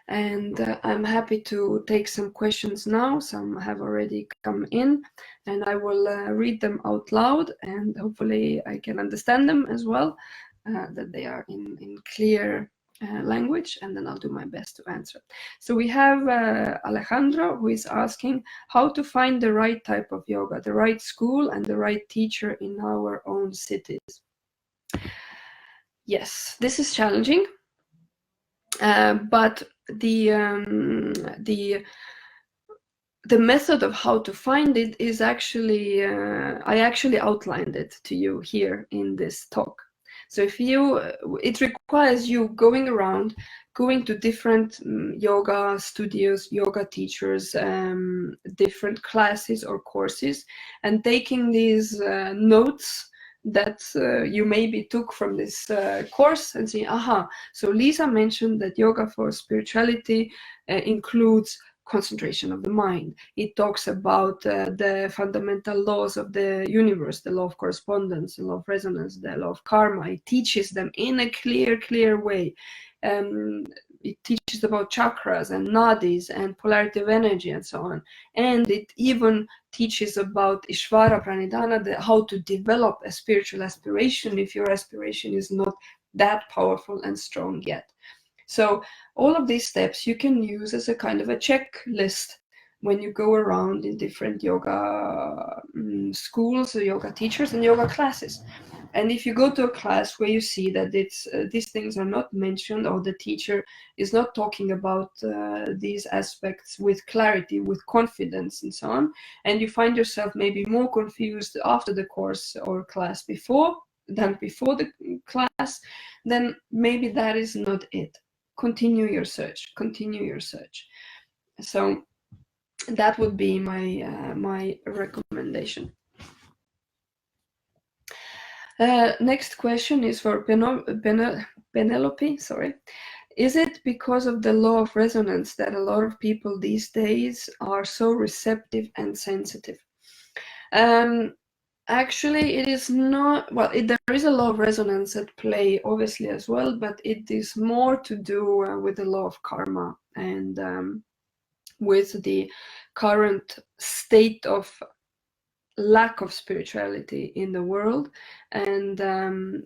And I'm happy to take some questions now. Some have already come in, and I will read them out loud, and hopefully I can understand them as well, that they are in clear language, and then I'll do my best to answer. So we have Alejandro, who is asking how to find the right type of yoga, the right school and the right teacher in our own cities. Yes, this is challenging, but the the method of how to find it is actually, I actually outlined it to you here in this talk. So if you, it requires you going around, going to different yoga studios, yoga teachers, different classes or courses, and taking these notes that you maybe took from this course and say, aha, so Liisa mentioned that yoga for spirituality includes concentration of the mind. It talks about the fundamental laws of the universe, the law of correspondence, the law of resonance, the law of karma. It teaches them in a clear way. It teaches about chakras and nadis and polarity of energy and so on. And it even teaches about Ishvara Pranidhana, how to develop a spiritual aspiration if your aspiration is not that powerful and strong yet. So all of these steps you can use as a kind of a checklist when you go around in different yoga schools, or yoga teachers and yoga classes. And if you go to a class where you see that it's these things are not mentioned, or the teacher is not talking about these aspects with clarity, with confidence and so on, and you find yourself maybe more confused after the course or class than before the class, then maybe that is not it. Continue your search. So that would be my my recommendation. Next question is for Penelope. Sorry. Is it because of the law of resonance that a lot of people these days are so receptive and sensitive? Actually, it is not. Well, there is a law of resonance at play, obviously, as well, but it is more to do with the law of karma and with the current state of lack of spirituality in the world, and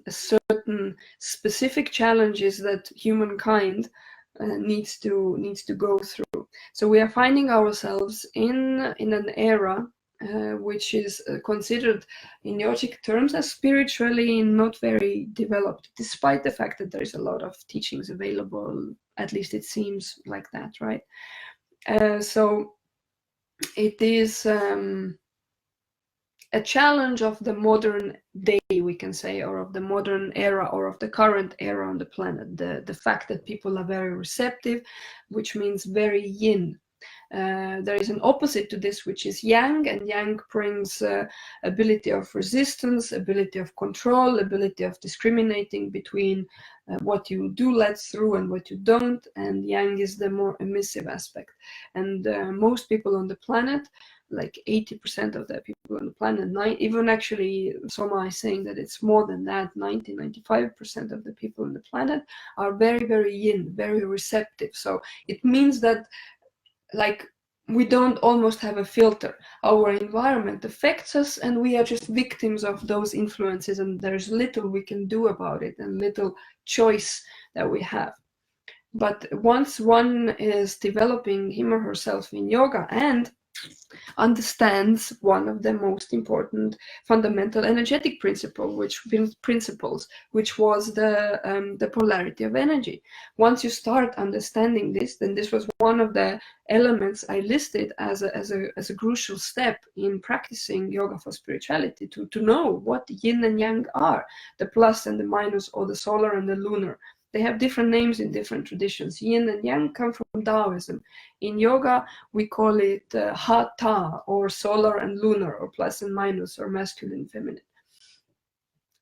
certain specific challenges that humankind needs to go through. So we are finding ourselves in an era which is considered in yogic terms as spiritually not very developed, despite the fact that there is a lot of teachings available. At least it seems like that, right? So it is a challenge of the modern day, we can say, or of the modern era, or of the current era on the planet. The fact that people are very receptive, which means very yin. There is an opposite to this, which is yang, and yang brings ability of resistance, ability of control, ability of discriminating between what you do let through and what you don't, and yang is the more emissive aspect. And most people on the planet, like 80% of the people on the planet, even actually Soma is saying that it's more than that, 95% of the people on the planet are very, very yin, very receptive. So it means that, like, we don't almost have a filter. Our environment affects us, and we are just victims of those influences, and there's little we can do about it and little choice that we have. But once one is developing him or herself in yoga and understands one of the most important fundamental energetic principles, which was the polarity of energy. Once you start understanding this, then this was one of the elements I listed as a crucial step in practicing yoga for spirituality, to know what yin and yang are, the plus and the minus, or the solar and the lunar. They have different names in different traditions. Yin and yang come from Taoism. In yoga, we call it Ha-Ta, or solar and lunar, or plus and minus, or masculine and feminine.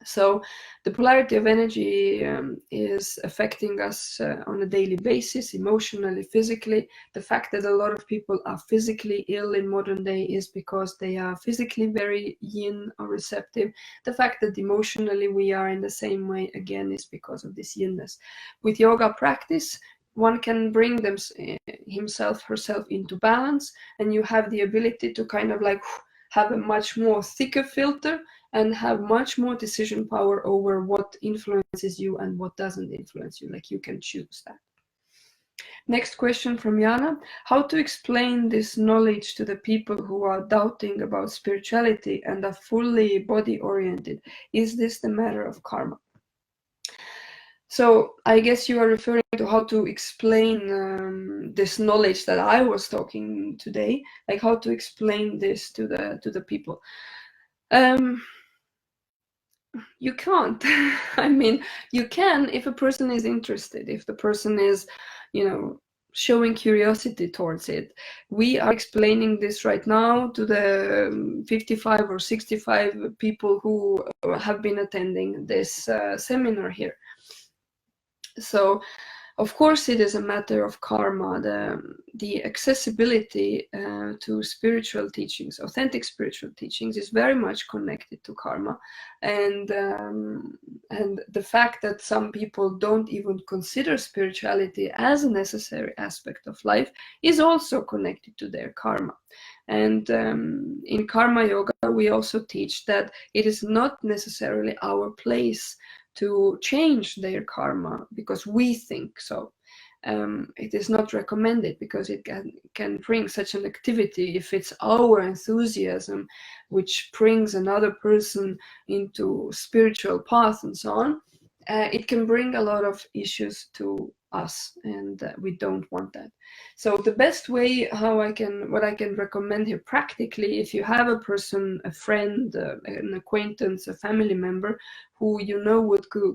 So the polarity of energy is affecting us on a daily basis, emotionally, physically. The fact that a lot of people are physically ill in modern day is because they are physically very yin or receptive. The fact that emotionally we are in the same way, again, is because of this yinness. With yoga practice, one can bring herself into balance, and you have the ability to kind of like have a much more thicker filter and have much more decision power over what influences you and what doesn't influence you. Like, you can choose that. Next question from Jana. How to explain this knowledge to the people who are doubting about spirituality and are fully body oriented? Is this the matter of karma? So I guess you are referring to how to explain this knowledge that I was talking today, like how to explain this to the people. You can't. I mean, you can if a person is interested, if the person is, showing curiosity towards it. We are explaining this right now to the 55 or 65 people who have been attending this seminar here. So of course, it is a matter of karma. The accessibility to spiritual teachings, authentic spiritual teachings, is very much connected to karma, and the fact that some people don't even consider spirituality as a necessary aspect of life is also connected to their karma. And in karma yoga, we also teach that it is not necessarily our place to change their karma because we think so. It is not recommended because it can bring such an activity. If it's our enthusiasm which brings another person into spiritual path and so on, it can bring a lot of issues to us, and we don't want that. So the best way what I can recommend here practically, if you have a person, a friend, an acquaintance, a family member who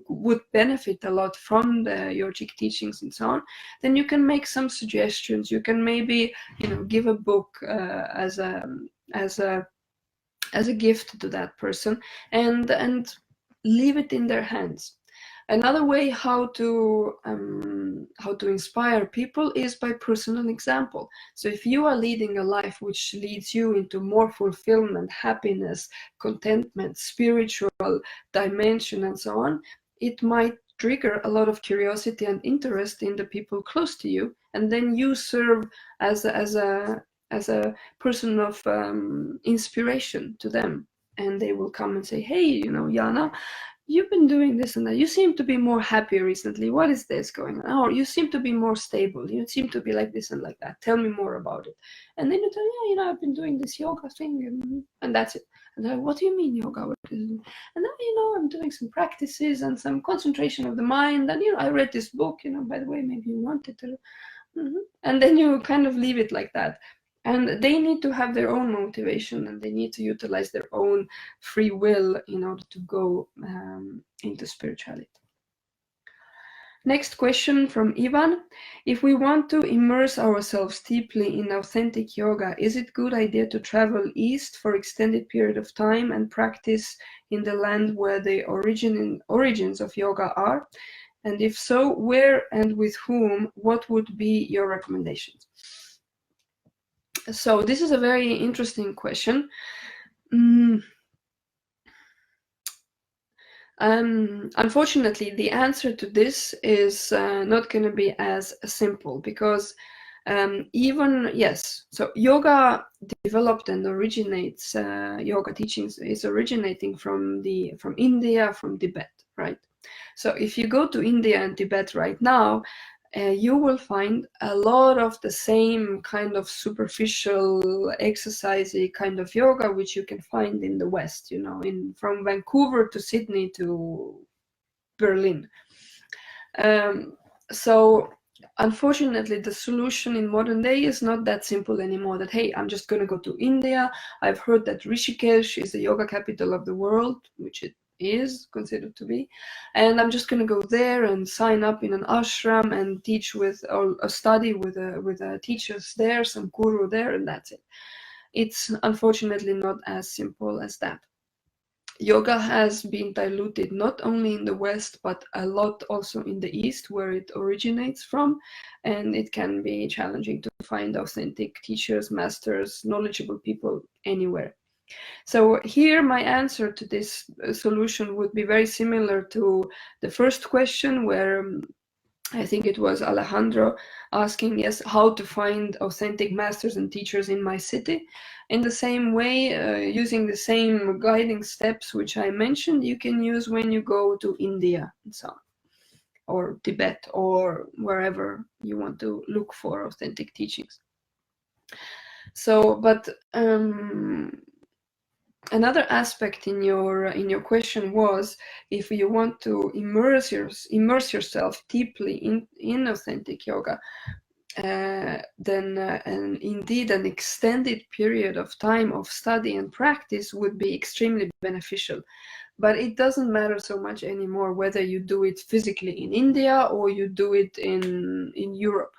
would benefit a lot from the yogic teachings and so on, then you can make some suggestions. You can maybe give a book as a gift to that person, and leave it in their hands. Another way how to inspire people is by personal example. So if you are leading a life which leads you into more fulfillment, happiness, contentment, spiritual dimension, and so on, it might trigger a lot of curiosity and interest in the people close to you, and then you serve as a person of inspiration to them, and they will come and say, hey, Jana, you've been doing this and that. You seem to be more happy recently. What is this going on? Or you seem to be more stable. You seem to be like this and like that. Tell me more about it. And then you tell, yeah, I've been doing this yoga thing, and that's it. And they're like, what do you mean yoga? What is it? And now, I'm doing some practices and some concentration of the mind. And, I read this book, by the way, maybe you wanted to. And then you kind of leave it like that. And they need to have their own motivation, and they need to utilize their own free will in order to go into spirituality. Next question from Ivan. If we want to immerse ourselves deeply in authentic yoga, is it a good idea to travel east for extended period of time and practice in the land where the origins of yoga are? And if so, where and with whom? What would be your recommendations? So this is a very interesting question. Unfortunately, the answer to this is not going to be as simple, because so yoga developed and originates, yoga teachings is originating from India, from Tibet, right? So if you go to India and Tibet right now, you will find a lot of the same kind of superficial exercisey kind of yoga which you can find in the West, from Vancouver to Sydney to Berlin. So unfortunately, the solution in modern day is not that simple anymore, that, hey, I'm just going to go to India. I've heard that Rishikesh is the yoga capital of the world, which it is considered to be, and I'm just going to go there and sign up in an ashram and teach or study with teachers there, some guru there, and that's it. It's unfortunately not as simple as that. Yoga has been diluted not only in the West, but a lot also in the East, where it originates from, and it can be challenging to find authentic teachers, masters, knowledgeable people anywhere. So here my answer to this solution would be very similar to the first question, where I think it was Alejandro asking, yes, how to find authentic masters and teachers in my city. In the same way, using the same guiding steps which I mentioned, you can use when you go to India and so on, or Tibet, or wherever you want to look for authentic teachings. So, but Another aspect in your question was if you want to immerse yourself deeply in authentic yoga, then and indeed an extended period of time of study and practice would be extremely beneficial. But it doesn't matter so much anymore whether you do it physically in India or you do it in Europe.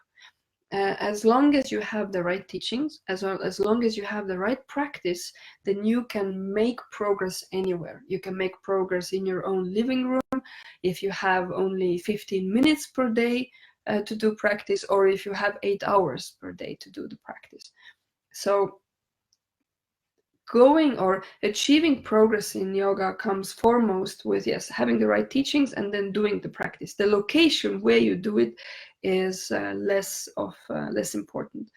As long as you have the right teachings, as long as you have the right practice, then you can make progress anywhere. You can make progress in your own living room if you have only 15 minutes per day to do practice, or if you have 8 hours per day to do the practice. So going or achieving progress in yoga comes foremost with, yes, having the right teachings and then doing the practice. The location where you do it is less important.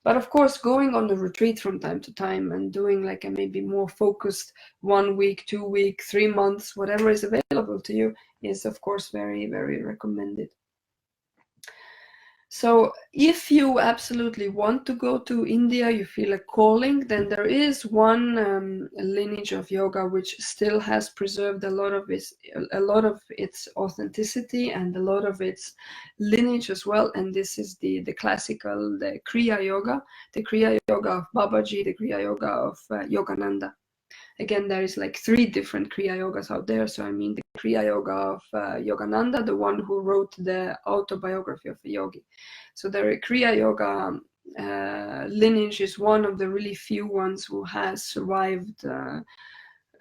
But of course, going on a retreat from time to time and doing like a maybe more focused 1 week, 2 week, 3 months, whatever is available to you, is of course very, very recommended. So if you absolutely want to go to India, you feel a calling, then there is one lineage of yoga which still has preserved a lot of its authenticity and a lot of its lineage as well. And this is the classical, the Kriya Yoga of Babaji, the Kriya Yoga of Yogananda. Again, there is like 3 different Kriya Yogas out there. So I mean the Kriya Yoga of Yogananda, the one who wrote the autobiography of a yogi. So the Kriya Yoga lineage is one of the really few ones who has survived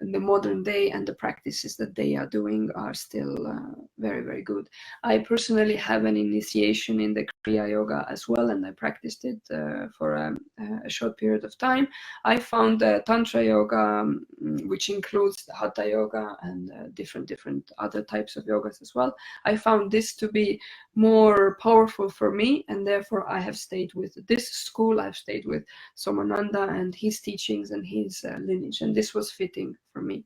in the modern day, and the practices that they are doing are still very, very good. I personally have an initiation in the Kriya Yoga as well, and I practiced it for a short period of time. I found Tantra Yoga, which includes the Hatha Yoga and different other types of yogas as well. I found this to be more powerful for me, and therefore I have stayed with this school. I've stayed with Somananda and his teachings and his lineage, and this was fitting for me.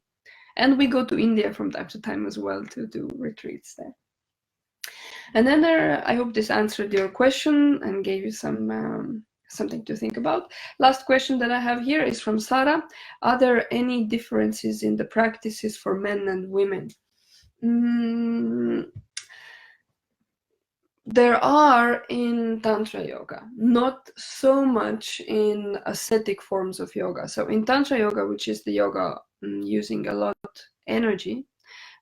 And we go to India from time to time as well to do retreats there. And then I hope this answered your question and gave you some something to think about. Last question that I have here is from Sarah. Are there any differences in the practices for men and women? There are in Tantra yoga, not so much in ascetic forms of yoga. So in Tantra yoga, which is the yoga using a lot energy,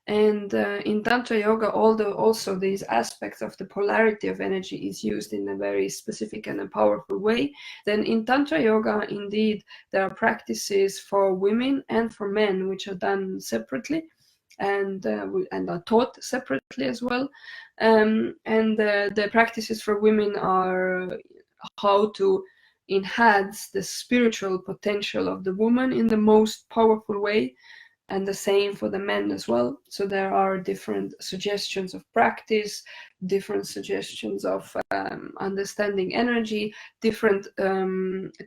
and in Tantra yoga, also these aspects of the polarity of energy is used in a very specific and a powerful way. Then in Tantra yoga, indeed, there are practices for women and for men, which are done separately and are taught separately as well. And the practices for women are how to enhance the spiritual potential of the woman in the most powerful way, and the same for the men as well. So there are different suggestions of practice, different suggestions of understanding energy, different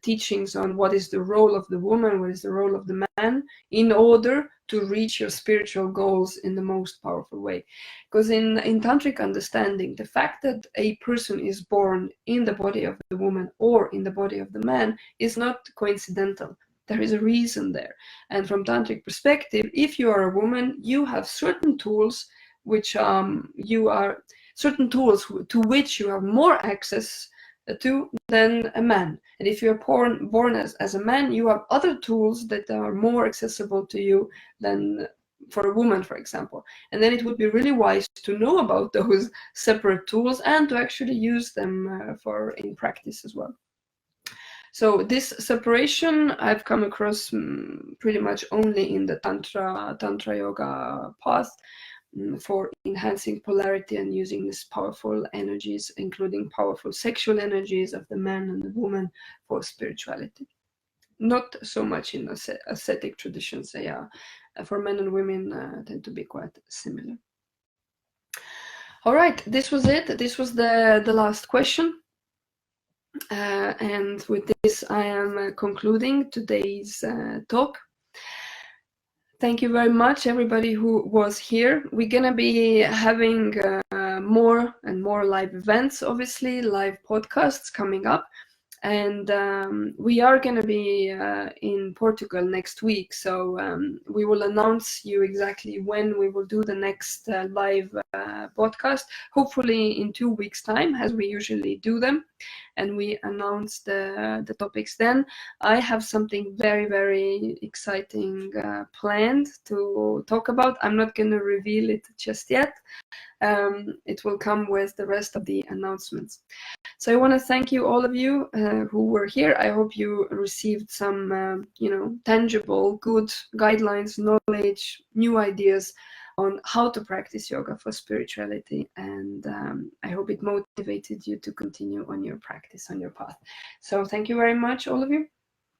teachings on what is the role of the woman, what is the role of the man, in order to reach your spiritual goals in the most powerful way. Because in Tantric understanding, the fact that a person is born in the body of the woman or in the body of the man is not coincidental. There is a reason there. And from Tantric perspective, if you are a woman, you have certain tools which certain tools to which you have more access to than a man. And if you're born as a man, you have other tools that are more accessible to you than for a woman, for example. And then it would be really wise to know about those separate tools and to actually use them in practice as well. So this separation I've come across pretty much only in the Tantra yoga path for enhancing polarity and using these powerful energies, including powerful sexual energies of the man and the woman for spirituality. Not so much in ascetic traditions. They are, for men and women, tend to be quite similar. All right, this was it. This was the last question. And with this, I am concluding today's talk. Thank you very much, everybody who was here. We're going to be having more and more live events, obviously, live podcasts coming up. And we are going to be in Portugal next week, so we will announce you exactly when we will do the next live podcast, hopefully in 2 weeks' time, as we usually do them, and we announce the topics then. I have something very, very exciting planned to talk about. I'm not going to reveal it just yet. It will come with the rest of the announcements. So I want to thank you, all of you who were here. I hope you received some, tangible, good guidelines, knowledge, new ideas on how to practice yoga for spirituality. And I hope it motivated you to continue on your practice, on your path. So thank you very much, all of you.